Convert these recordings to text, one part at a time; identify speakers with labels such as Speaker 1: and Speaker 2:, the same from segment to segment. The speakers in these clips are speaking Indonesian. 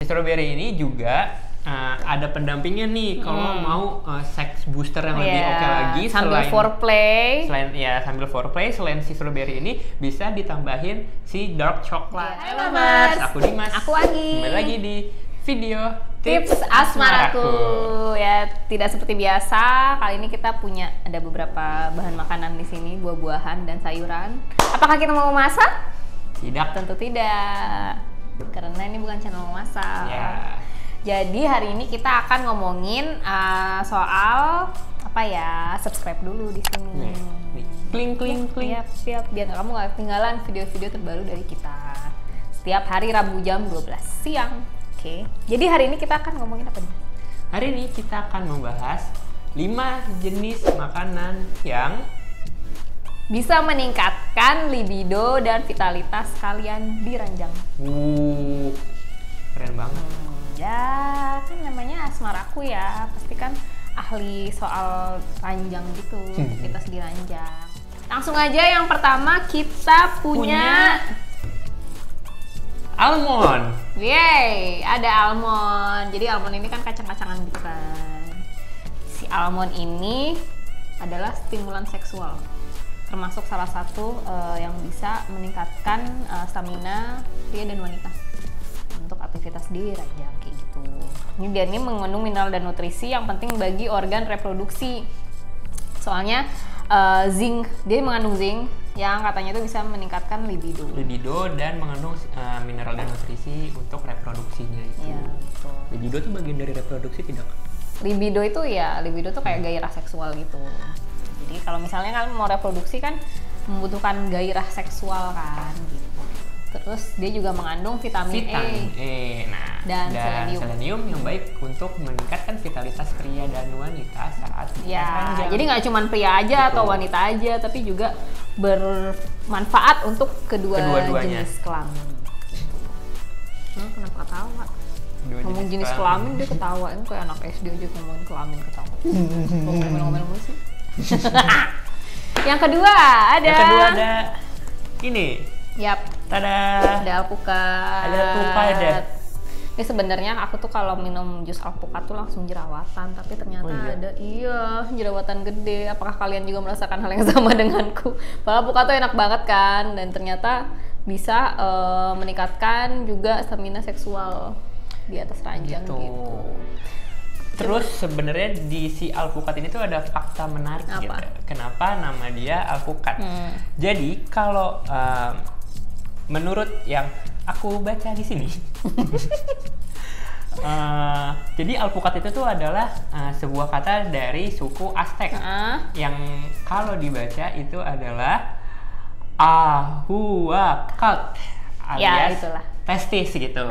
Speaker 1: strawberry ini juga ada pendampingnya nih kalau mau sex booster yang lebih oke lagi
Speaker 2: sambil foreplay.
Speaker 1: Sambil foreplay selain si strawberry ini bisa ditambahin si dark chocolate.
Speaker 2: Hai lovers,
Speaker 1: aku Dimas.
Speaker 2: Aku Agi.
Speaker 1: Kembali lagi di video
Speaker 2: Tips Asmaraku. Ya, tidak seperti biasa. Kali ini kita punya ada beberapa bahan makanan di sini, buah-buahan dan sayuran. Apakah kita mau masak?
Speaker 1: Tidak.
Speaker 2: Tentu tidak. Karena ini bukan channel masak.
Speaker 1: Ya.
Speaker 2: Jadi hari ini kita akan ngomongin soal apa ya? Subscribe dulu di sini.
Speaker 1: Kling kling kling.
Speaker 2: Siap, biar kamu nggak ketinggalan video-video terbaru dari kita. Setiap hari Rabu jam 12 siang. Oke. Jadi hari ini kita akan ngomongin apa nih?
Speaker 1: Hari ini kita akan membahas 5 jenis makanan yang
Speaker 2: bisa meningkatkan libido dan vitalitas kalian di ranjang.
Speaker 1: Keren banget.
Speaker 2: Ya, kan namanya Asmaraku ya. Pasti kan ahli soal ranjang gitu, aktivitas di ranjang. Langsung aja yang pertama kita punya
Speaker 1: almond.
Speaker 2: Yeay, ada almond. Jadi almond ini kan kacang-kacangan gitu kan. Si almond ini adalah stimulan seksual. Termasuk salah satu yang bisa meningkatkan stamina pria dan wanita untuk aktivitas di ranjang kayak gitu. Ini dia nih mengandung mineral dan nutrisi yang penting bagi organ reproduksi. Soalnya zinc, dia mengandung zinc yang katanya itu bisa meningkatkan libido.
Speaker 1: Libido dan mengandung mineral dan nutrisi untuk reproduksinya itu.
Speaker 2: Iya, betul.
Speaker 1: Libido itu bagian dari reproduksi tidak?
Speaker 2: Libido tuh kayak gairah seksual gitu. Jadi kalau misalnya kan mau reproduksi kan membutuhkan gairah seksual kan gitu. Terus dia juga mengandung vitamin
Speaker 1: E. Nah,
Speaker 2: dan
Speaker 1: selenium yang baik untuk meningkatkan vitalitas pria dan wanita saat
Speaker 2: ranjang. Jadi nggak cuma pria aja atau wanita aja, tapi juga bermanfaat untuk kedua jenis kelamin. Kenapa ketawa? Ngomong jenis kelamin dia ketawa, ini kayak anak SD aja ngomongin kelamin ketawa. Ngomel-ngomel mulu sih. Yang kedua ada ini. Yap.
Speaker 1: Tada.
Speaker 2: Ada alpukat.
Speaker 1: Ada alpukat.
Speaker 2: Ini sebenarnya aku tuh kalau minum jus alpukat tuh langsung jerawatan, tapi ternyata ada jerawatan gede. Apakah kalian juga merasakan hal yang sama denganku? Padahal alpukat tuh enak banget kan, dan ternyata bisa meningkatkan juga stamina seksual di atas ranjang gitu.
Speaker 1: Terus sebenarnya di si alpukat ini tuh ada fakta menarik gitu. Kenapa nama dia alpukat? Jadi kalau menurut yang aku baca di sini, jadi alpukat itu tuh adalah sebuah kata dari suku Aztec yang kalau dibaca itu adalah ahuacat alias testis gitu.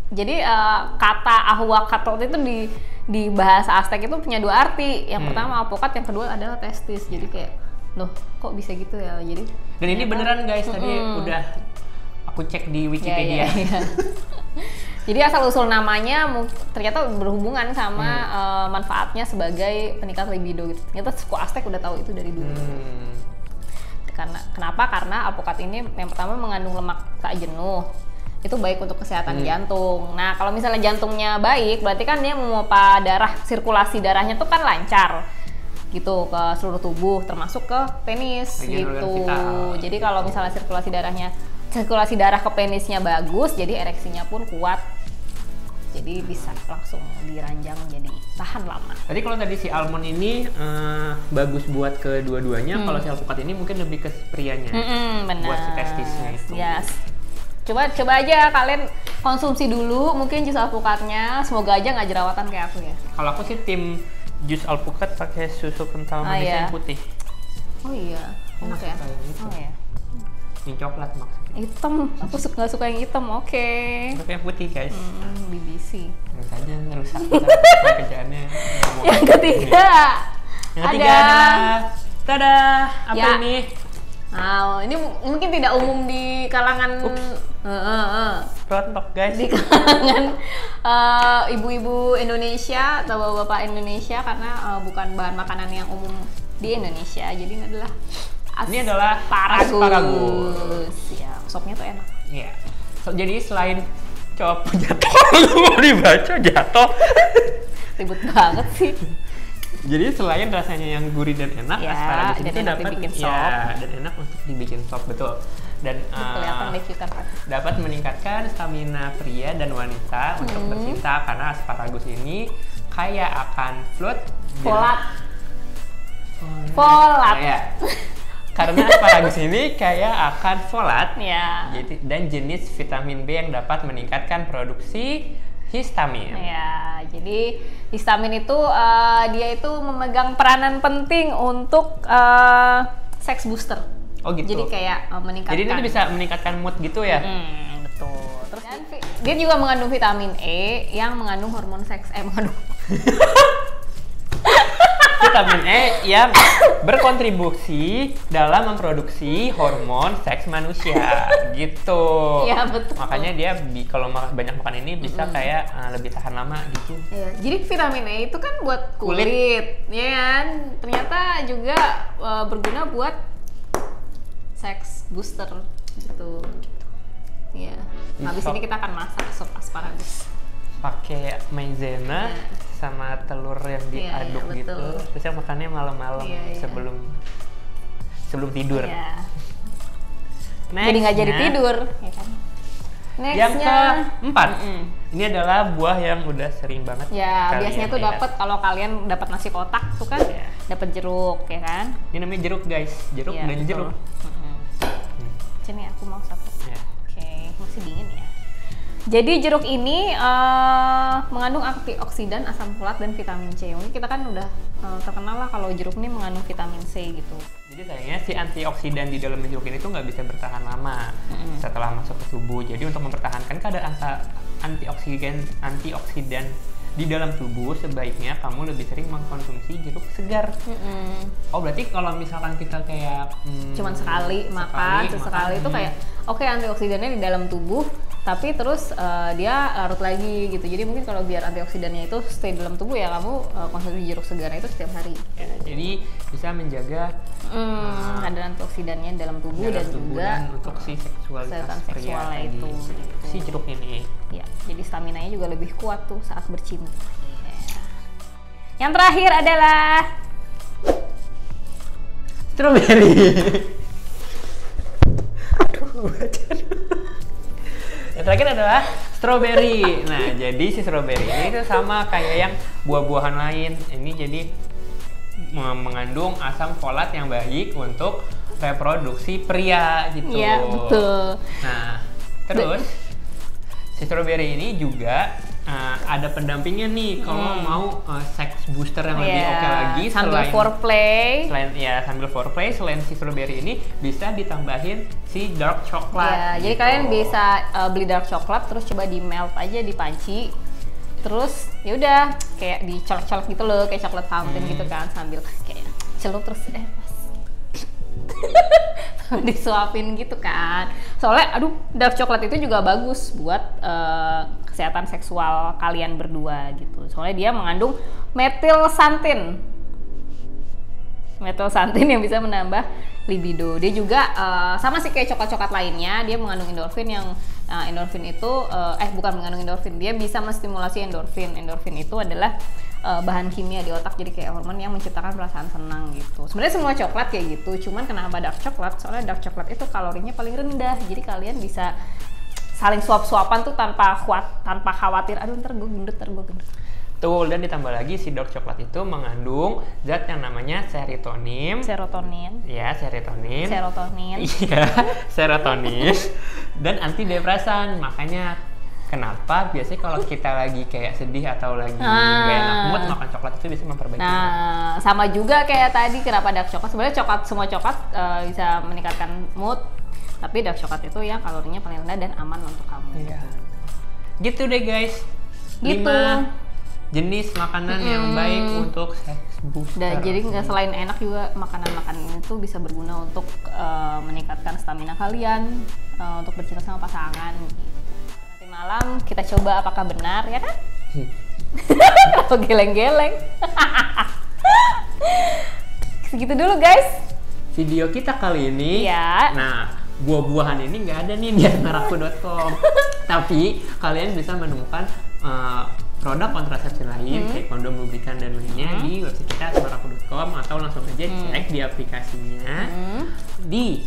Speaker 1: Jadi kata ahuacat itu di bahasa Aztec itu punya dua arti. Yang pertama alpukat, yang kedua adalah testis. Jadi kayak loh, kok bisa gitu ya? Jadi dan ini beneran guys, tadi udah aku cek di Wikipedia.
Speaker 2: Ya. Jadi asal-usul namanya ternyata berhubungan sama manfaatnya sebagai peningkat libido gitu. Ternyata suku Aztec udah tahu itu dari dulu. Kenapa? Karena alpukat ini yang pertama mengandung lemak tak jenuh. Itu baik untuk kesehatan jantung. Nah, kalau misalnya jantungnya baik, berarti kan dia memompa darah, sirkulasi darahnya tuh kan lancar gitu ke seluruh tubuh, termasuk ke penis gitu. Jadi kalau misalnya sirkulasi darah ke penisnya bagus, jadi ereksinya pun kuat. Jadi bisa langsung diranjang jadi tahan lama.
Speaker 1: Jadi kalau tadi si almond ini bagus buat kedua-duanya, kalau si alpukat ini mungkin lebih ke prianya.
Speaker 2: Benar.
Speaker 1: Buat si testisnya itu.
Speaker 2: Yes. Coba aja kalian konsumsi dulu mungkin jus alpukatnya, semoga aja nggak jerawatan kayak aku ya.
Speaker 1: Kalau aku sih tim jus alpukat pakai susu kental manis yang putih.
Speaker 2: Oh iya, enak ya. Oh iya.
Speaker 1: Yang coklat maksudnya.
Speaker 2: Hitam, aku nggak suka yang hitam. Oke.
Speaker 1: Suka yang putih guys.
Speaker 2: BBC.
Speaker 1: Terus aja ngerusak kerjaannya.
Speaker 2: Yang ketiga
Speaker 1: adalah tada, apa ini?
Speaker 2: Nah, ini mungkin tidak umum di kalangan
Speaker 1: rontok guys.
Speaker 2: Di kalangan ibu-ibu Indonesia atau bapak-bapak Indonesia, karena bukan bahan makanan yang umum di Indonesia. Jadi ini adalah asparagus. Ya, sopnya tuh enak.
Speaker 1: Iya. Jadi selain
Speaker 3: cop jatuh. Mau dibaca jatuh.
Speaker 2: Ribet banget sih.
Speaker 3: Jadi selain rasanya yang gurih dan enak,
Speaker 2: ya,
Speaker 3: asparagus itu dapat
Speaker 2: dan
Speaker 3: enak untuk dibikin sop, betul. Dan dapat meningkatkan stamina pria dan wanita untuk bercinta karena asparagus ini kaya akan
Speaker 2: folat.
Speaker 3: Ya. Karena asparagus ini kaya akan folat
Speaker 2: ya.
Speaker 3: Dan jenis vitamin B yang dapat meningkatkan produksi histamin.
Speaker 2: Ya, jadi histamin itu dia itu memegang peranan penting untuk sex booster.
Speaker 3: Oh gitu.
Speaker 2: Jadi kayak meningkatkan.
Speaker 3: Jadi itu bisa meningkatkan mood gitu ya?
Speaker 2: Betul. Terus dia juga mengandung vitamin E yang mengandung hormon seks.
Speaker 3: Vitamin E yang berkontribusi dalam memproduksi hormon seks manusia, gitu.
Speaker 2: Iya betul.
Speaker 3: Makanya dia kalau banyak makan ini bisa kayak lebih tahan lama gitu.
Speaker 2: Iya. Jadi vitamin E itu kan buat kulit, ya kan? Ternyata juga berguna buat seks booster gitu. Iya. Habis ini kita akan masak sop asparagus.
Speaker 3: Pakai maizena sama telur yang diaduk gitu. Terus yang makannya malam-malam sebelum tidur.
Speaker 2: Jadi nggak jadi tidur, ya kan?
Speaker 3: Yang keempat, ini adalah buah yang udah sering banget.
Speaker 2: Ya, biasanya tuh dapat kalau kalian dapat nasi kotak tuh kan, dapat jeruk, ya kan?
Speaker 3: Ini namanya jeruk guys, jeruk dan betul. Jeruk.
Speaker 2: Sini aku mau satu. Oke, masih dingin ya. Jadi jeruk ini mengandung antioksidan, asam folat, dan vitamin C. Mungkin kita kan udah terkenal lah kalau jeruk ini mengandung vitamin C gitu.
Speaker 3: Jadi sayangnya si antioksidan di dalam jeruk ini tuh nggak bisa bertahan lama setelah masuk ke tubuh. Jadi untuk mempertahankan kadar antioksidan di dalam tubuh, sebaiknya kamu lebih sering mengkonsumsi jeruk segar. Oh berarti kalau misalkan kita kayak
Speaker 2: cuman sekali makan, sesekali itu kayak antioksidannya di dalam tubuh, tapi terus dia larut lagi gitu. Jadi mungkin kalau biar antioksidannya itu stay dalam tubuh ya kamu konsumsi jeruk segar itu setiap hari.
Speaker 3: Ya, jadi bisa menjaga
Speaker 2: kadar antioksidannya dalam tubuh dan juga
Speaker 3: untuk si seksualitas pria
Speaker 2: itu.
Speaker 3: Si jeruk ini.
Speaker 2: Ya, jadi staminanya juga lebih kuat tuh saat bercinta. Yang terakhir adalah
Speaker 3: strawberry. Yang terakhir adalah strawberry. Nah, jadi si strawberry ini itu sama kayak yang buah-buahan lain. Ini jadi mengandung asam folat yang baik untuk reproduksi pria gitu.
Speaker 2: Iya, betul.
Speaker 3: Nah, terus si strawberry ini juga ada pendampingnya nih kalau mau sex booster yang lebih oke lagi
Speaker 2: sambil foreplay.
Speaker 3: Sambil foreplay, selain si strawberry ini bisa ditambahin si dark coklat.
Speaker 2: Jadi kalian bisa beli dark coklat terus coba di melt aja di panci. Terus ya udah kayak dicolok-colok gitu loh, kayak coklat fountain gitu kan, sambil kayak celup terus disuapin gitu kan. Soalnya dark coklat itu juga bagus buat kesehatan seksual kalian berdua gitu. Soalnya dia mengandung metilsantin yang bisa menambah libido. Dia juga sama sih kayak coklat-coklat lainnya, dia mengandung endorfin yang endorfin itu bukan mengandung endorfin, dia bisa menstimulasi endorfin. Endorfin itu adalah bahan kimia di otak, jadi kayak hormon yang menciptakan perasaan senang gitu. Sebenarnya semua coklat kayak gitu, cuman kenapa dark coklat? Soalnya dark coklat itu kalorinya paling rendah, jadi kalian bisa saling suap-suapan tuh tanpa khawatir ntar gue gendut.
Speaker 3: Tuh, dan ditambah lagi si dark coklat itu mengandung zat yang namanya serotonin. Iya, serotonin. Iya, serotonin. Dan antidepresan. Makanya kenapa biasanya kalau kita lagi kayak sedih atau lagi gak enak mood, makan coklat itu bisa memperbaiki.
Speaker 2: Nah, sama juga kayak tadi kenapa dark coklat. Sebenarnya semua coklat bisa meningkatkan mood, tapi dark coklat itu ya kalorinya paling rendah dan aman untuk kamu.
Speaker 3: Iya. Gitu deh guys.
Speaker 2: Gitu.
Speaker 3: 5 jenis makanan yang baik untuk sex booster.
Speaker 2: Dan jadi nggak selain enak juga makanan-makanan itu bisa berguna untuk meningkatkan stamina kalian untuk bercinta sama pasangan. Nanti malam kita coba apakah benar ya kan? Atau geleng-geleng. Segitu dulu guys.
Speaker 3: Video kita kali ini.
Speaker 2: Ya.
Speaker 3: Nah, buah-buahan ini nggak ada nih di asmaraku.com. Tapi kalian bisa menemukan produk kontrasepsi lain kayak kondom, lubrikan dan lainnya di website kita asmaraku.com atau langsung aja cek di aplikasinya di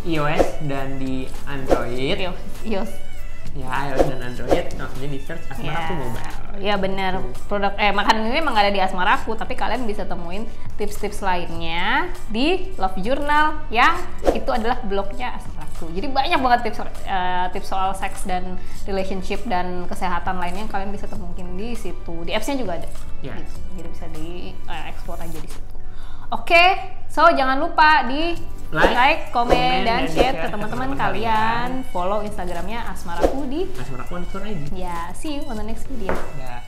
Speaker 3: iOS dan di Android.
Speaker 2: iOS.
Speaker 3: Ya, iOS dan Android langsung aja di search Asmaraku Mobile.
Speaker 2: Ya benar. Produk makanan ini emang gak ada di Asmaraku, tapi kalian bisa temuin tips-tips lainnya di Love Journal yang itu adalah blognya Asmaraku. Jadi banyak banget tips soal seks dan relationship dan kesehatan lainnya yang kalian bisa temuin di situ. Di apps-nya juga ada.
Speaker 3: Yes.
Speaker 2: Gitu. Jadi bisa di-explore aja di situ. Oke, so jangan lupa di like, komen, dan share ke teman-teman kalian. Follow Instagramnya Asmaraku di
Speaker 3: Asmaraku_id.
Speaker 2: Ya, see you on the next video.
Speaker 3: Ya.